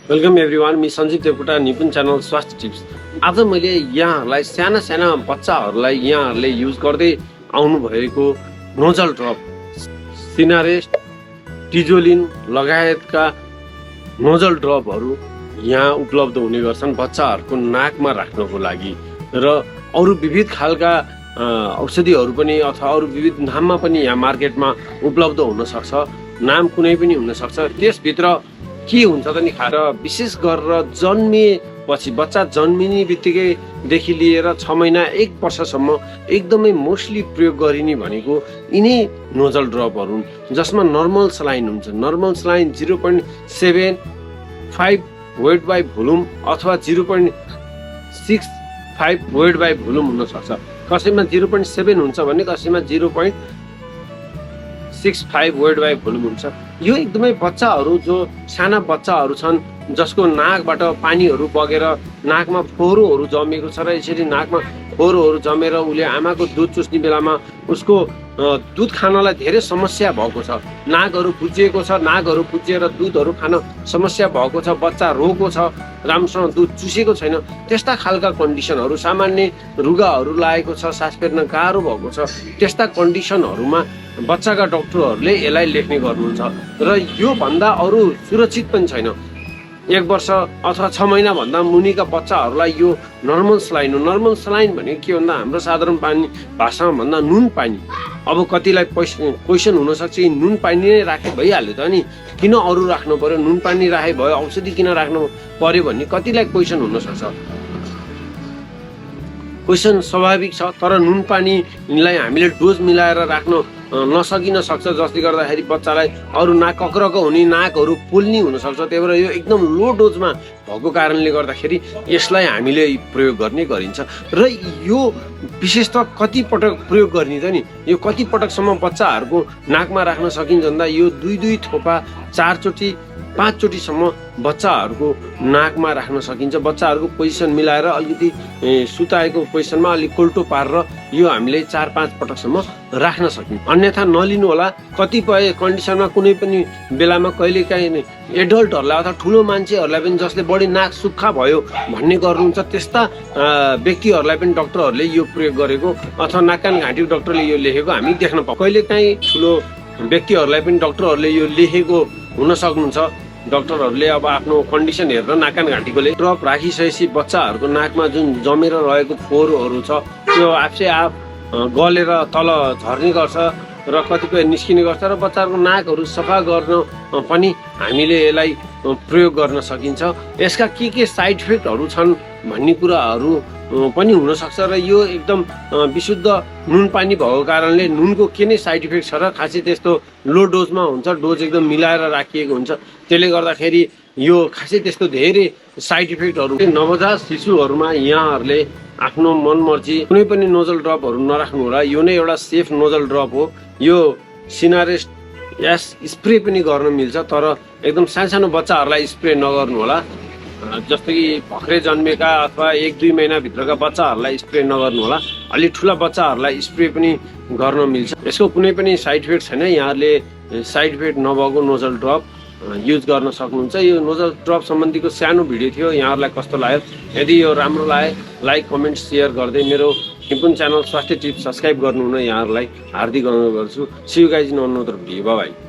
Welcome everyone, me Sanjeev Devkota, निपुण channel स्वास्थ्य tips. आज मैले यहाँहरूलाई साना साना बच्चाहरूलाई यहाँहरूले युज गर्दै आउनु भएको नोजल ड्रप, सिनारेस्ट, टिजोलिन लगायतका नोजल ड्रपहरू यहाँ उपलब्ध हुने गर्छन् बच्चाहरूको नाकमा राख्नको लागि। र अरू विविध खालका औषधिहरू पनि अथवा अरू विविध नाममा पनि यहाँ मार्केटमा उपलब्ध हुन सक्छ। नाम कुनै पनि हुन सक्छ। त्यसभित्र के हुन्छ त नि, खाएर विशेष गरेर जन्मिएपछि बच्चा जन्मिने बित्तिकैदेखि लिएर 6 महिना 1 वर्षसम्म एकदमै मोस्टली प्रयोग गरिने भनेको यिनै नोजल ड्रपहरू हुन्, जसमा नर्मल सलाइन हुन्छ। Normal saline 0.75 weight by volume अथवा 0.65 वेट बाई भोल्युम हुन सक्छ। कसैमा 0.7 हुन्छ भने कसैमा 0.65 वेट बाई भोल्युम हुन्छ। यो एकदमै बच्चाहरू जो साना बच्चाहरू छन् जसको नाकबाट पानीहरू बगेर नाकमा फोहोरोहरू जमेको छ र यसरी नाकमा फोहोरोहरू जमेर उसले आमाको दुध चुस्ने बेलामा उसको दुध खानलाई धेरै समस्या भएको छ। नाकहरू बुझिएको छ, नाकहरू बुझिएर दुधहरू खान समस्या भएको छ, बच्चा रोएको छ, राम्रोसँग दुध चुसेको छैन। त्यस्ता खालका कन्डिसनहरू, सामान्य रुगाहरू लागेको छ, सास फेर्न गाह्रो भएको छ, त्यस्ता कन्डिसनहरूमा बच्चाका डक्टरहरूले यसलाई लेख्ने गर्नुहुन्छ। र यो भन्दा अरू सुरक्षित पनि छैन। 1 वर्ष अथवा 6 महिना भन्दा मुनिका बच्चाहरूलाई यो नर्मल सलाइन हो। नर्मल सलाइन भनेको के भन्दा हाम्रो साधारण पानी भाषामा भन्दा नुन पानी। अब कतिलाई क्वेसन हुनसक्छ कि नुन पानी नै राखे भइहाल्यो त नि, किन अरू राख्नु पर्यो, नुन पानी राखे भयो, औषधि किन राख्नु पर्यो भन्ने कतिलाई क्वेसन हुनसक्छ। क्वेसन स्वाभाविक छ, तर नुन पानीलाई हामीले डोज मिलाएर राख्न नसकिन सक्छ, जसले गर्दाखेरि बच्चालाई अरू नाक कक्रको हुने, नाकहरू पोल्ने हुनसक्छ। त्यही भएर यो एकदम लो डोजमा भएको कारणले गर्दाखेरि यसलाई हामीले प्रयोग गर्ने गरिन्छ। र यो विशेषतः कति पटक प्रयोग गर्ने त नि, यो कति पटकसम्म बच्चाहरूको नाकमा राख्न सकिन्छ भन्दा यो 2 थोपा 4 चोटि 5 चोटिसम्म बच्चाहरूको नाकमा राख्न सकिन्छ। बच्चाहरूको पोजिसन मिलाएर अलिकति सुताएको पोजिसनमा अलिक कोल्टो पारेर यो हामीले 4-5 पटकसम्म राख्न सकिन्छ। अन्यथा नलिनु होला। कतिपय कन्डिसनमा कुनै पनि बेलामा कहिलेकाहीँ एडल्टहरूलाई अथवा ठुलो मान्छेहरूलाई पनि जसले बढी नाक सुक्खा भयो भन्ने गर्नुहुन्छ, त्यस्ता व्यक्तिहरूलाई पनि डक्टरहरूले यो प्रयोग गरेको अथवा नाक कान घाँटीको डक्टरले यो लेखेको हामी देख्न पाउँछौँ। कहिलेकाहीँ ठुलो व्यक्तिहरूलाई पनि डक्टरहरूले यो लेखेको हुन सक्नुहुन्छ। डक्टरहरूले अब आफ्नो कन्डिसन हेरेर नाक कान घाँटीकोले ड्रप राखिसकेपछि बच्चाहरूको नाकमा जुन जमेर रहेको फोहोरहरू छ त्यो आफै आफ गलेर तल झर्ने गर्छ र कतिपय निस्किने गर्छ र बच्चाहरूको नाकहरू सफा गर्न पनि हामीले यसलाई प्रयोग गर्न सकिन्छ। यसका के साइड इफेक्टहरू छन् भन्ने कुराहरू पनि हुनसक्छ र यो एकदम विशुद्ध नुन पानी भएको कारणले नुनको के नै साइड इफेक्ट छ र खासै त्यस्तो लो डोजमा हुन्छ, डोज एकदम मिलाएर राखिएको हुन्छ। त्यसले गर्दाखेरि यो खासै त्यस्तो धेरै साइड इफेक्टहरू नवजात शिशुहरूमा यहाँहरूले आफ्नो मनमर्जी कुनै पनि नोजल ड्रपहरू नराख्नु होला। यो नै एउटा सेफ नोजल ड्रप हो। यो सिनारेस्ट स्प्रे पनि गर्न मिल्छ, तर एकदम सानो बच्चाहरूलाई स्प्रे नगर्नु होला। जस्तो कि भर्खरै जन्मेका अथवा 1-2 महिनाभित्रका बच्चाहरूलाई स्प्रे नगर्नु होला। अलि ठुला बच्चाहरूलाई स्प्रे पनि गर्न मिल्छ। यसको कुनै पनि साइड इफेक्ट छैन। यहाँहरूले साइड इफेक्ट नभएको नोजल ड्रप युज गर्न सक्नुहुन्छ। यो नोजल ड्रप सम्बन्धीको सानो भिडियो थियो। यहाँहरूलाई कस्तो लाग्यो? यदि यो राम्रो लाग्यो लाइक, कमेन्ट, सेयर गर्दै मेरो निपुण च्यानल स्वास्थ्य टिप्स सब्सक्राइब गर्नुहुन यहाँहरूलाई हार्दिक अनुरोध गर्छु। See you guys in another video. Bye by.